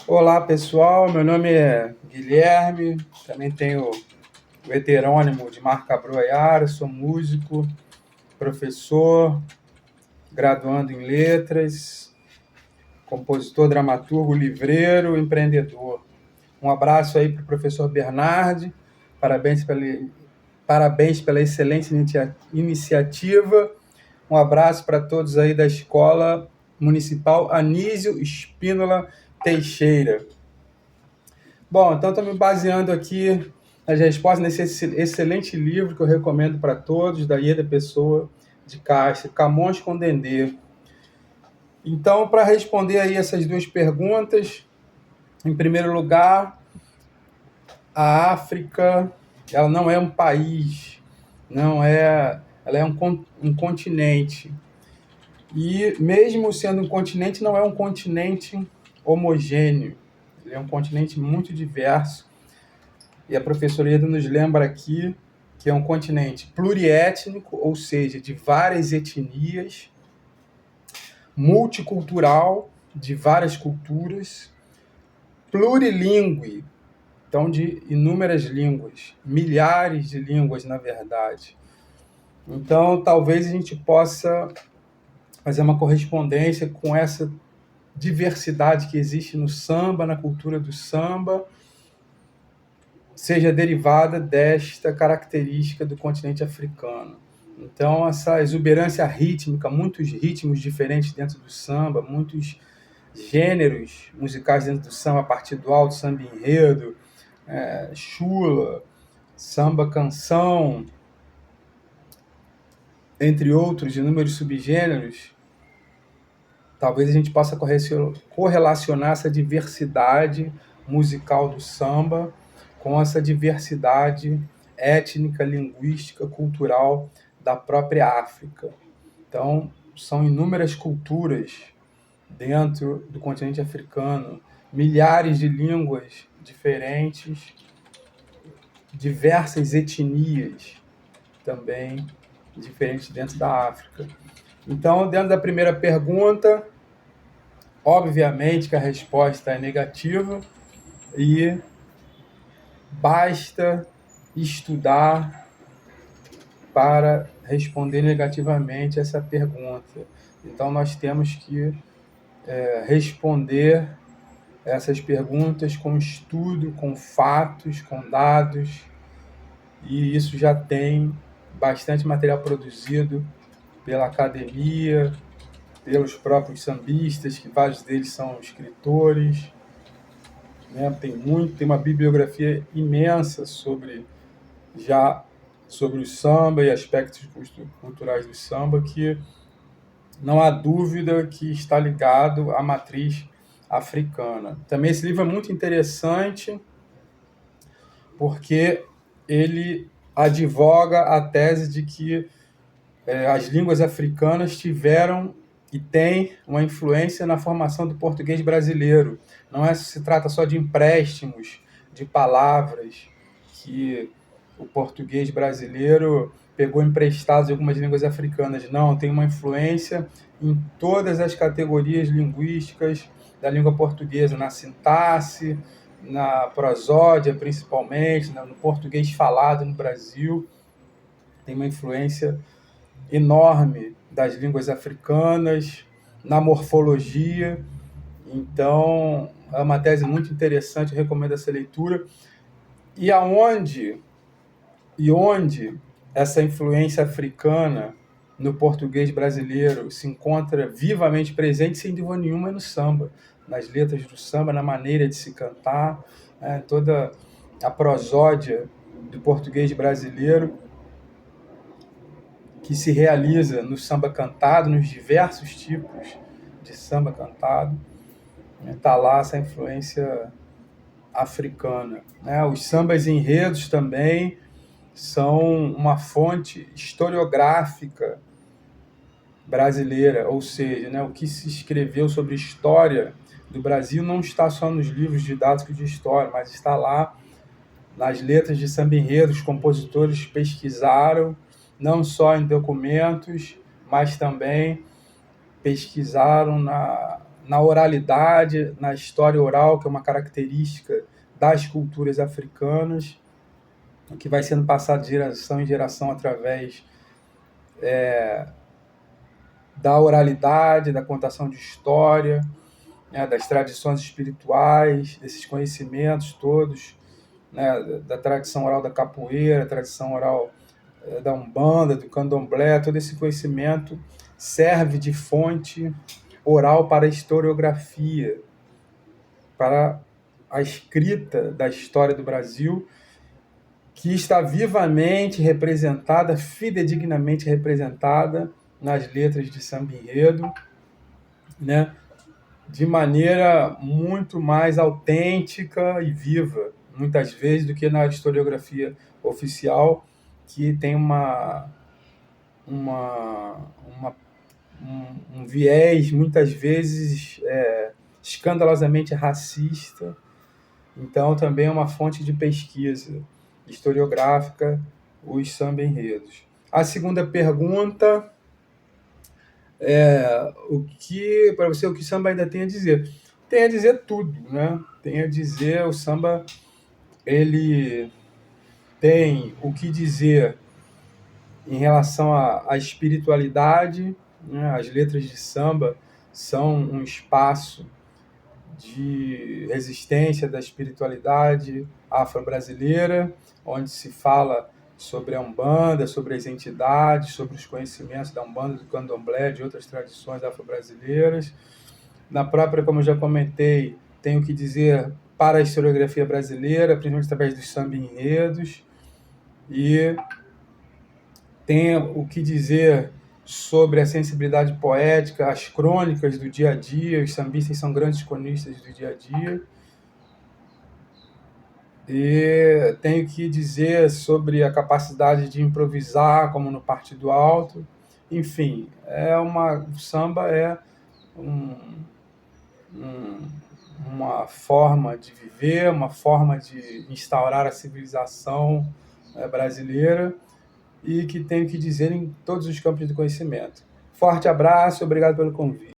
Olá pessoal, meu nome é Guilherme, também tenho o heterônimo de Marca Broiara, sou músico, professor, graduando em letras, compositor, dramaturgo, livreiro, empreendedor. Um abraço aí para o professor Bernardi, parabéns pela excelente iniciativa. Um abraço para todos aí da Escola Municipal Anísio Espínola Teixeira. Bom, então estou me baseando aqui nas respostas nesse excelente livro que eu recomendo para todos, da Ieda Pessoa de Castro, Camões com Dendê. Então, para responder aí essas duas perguntas, em primeiro lugar, a África, ela não é um país, ela é um continente. E mesmo sendo um continente, não é um continente homogêneo. Ele é um continente muito diverso. E a professora Ieda nos lembra aqui que é um continente pluriétnico, ou seja, de várias etnias, multicultural, de várias culturas, plurilingüe, então de inúmeras línguas, milhares de línguas, na verdade. Então, talvez a gente possa fazer uma correspondência com essa diversidade que existe no samba, na cultura do samba, seja derivada desta característica do continente africano. Então, essa exuberância rítmica, muitos ritmos diferentes dentro do samba, muitos gêneros musicais dentro do samba, a partir do alto, samba enredo, chula, samba canção, entre outros inúmeros subgêneros, talvez a gente possa correlacionar essa diversidade musical do samba com essa diversidade étnica, linguística, cultural da própria África. Então, são inúmeras culturas dentro do continente africano, milhares de línguas diferentes, diversas etnias também diferentes dentro da África. Então, dentro da primeira pergunta, obviamente que a resposta é negativa e basta estudar para responder negativamente essa pergunta. Então, nós temos que responder essas perguntas com estudo, com fatos, com dados, e isso já tem bastante material produzido pela academia, pelos próprios sambistas, que vários deles são escritores, né? Tem uma bibliografia imensa sobre o samba e aspectos culturais do samba, que não há dúvida que está ligado à matriz africana. Também esse livro é muito interessante porque ele advoga a tese de que as línguas africanas tiveram e têm uma influência na formação do português brasileiro. Não se trata só de empréstimos de palavras que o português brasileiro pegou emprestados de algumas línguas africanas. Não, tem uma influência em todas as categorias linguísticas da língua portuguesa, na sintaxe, na prosódia, principalmente, no português falado no Brasil. Tem uma influência enorme das línguas africanas, na morfologia. Então, é uma tese muito interessante, eu recomendo essa leitura. E onde essa influência africana no português brasileiro se encontra vivamente presente, sem dúvida nenhuma, é no samba, nas letras do samba, na maneira de se cantar, toda a prosódia do português brasileiro que se realiza no samba cantado, nos diversos tipos de samba cantado, está lá essa influência africana. Os sambas enredos também são uma fonte historiográfica brasileira, ou seja, o que se escreveu sobre história do Brasil não está só nos livros didáticos de história, mas está lá nas letras de samba enredo. Os compositores pesquisaram, não só em documentos, mas também pesquisaram na oralidade, na história oral, que é uma característica das culturas africanas, que vai sendo passado de geração em geração através da oralidade, da contação de história, né, das tradições espirituais, desses conhecimentos todos, né, da tradição oral da capoeira, tradição oral da Umbanda, do Candomblé. Todo esse conhecimento serve de fonte oral para a historiografia, para a escrita da história do Brasil, que está vivamente representada, fidedignamente representada nas letras de samba-enredo, né, de maneira muito mais autêntica e viva, muitas vezes, do que na historiografia oficial, que tem uma, uma um viés, muitas vezes, escandalosamente racista. Então, também é uma fonte de pesquisa historiográfica, os samba-enredos. A segunda pergunta é para você, o que o samba ainda tem a dizer? Tem a dizer tudo, né? Tem a dizer, o samba, ele tem o que dizer em relação à espiritualidade, né? As letras de samba são um espaço de resistência da espiritualidade afro-brasileira, onde se fala sobre a Umbanda, sobre as entidades, sobre os conhecimentos da Umbanda, do Candomblé, de outras tradições afro-brasileiras. Na própria, como eu já comentei, tenho que dizer para a historiografia brasileira, principalmente através dos samba-enredos, e tenho o que dizer sobre a sensibilidade poética, as crônicas do dia a dia. Os sambistas são grandes cronistas do dia a dia. E tenho que dizer sobre a capacidade de improvisar, como no Partido Alto. Enfim, o samba é um, uma forma de viver, uma forma de instaurar a civilização brasileira, e que tenho que dizer em todos os campos do conhecimento. Forte abraço, obrigado pelo convite.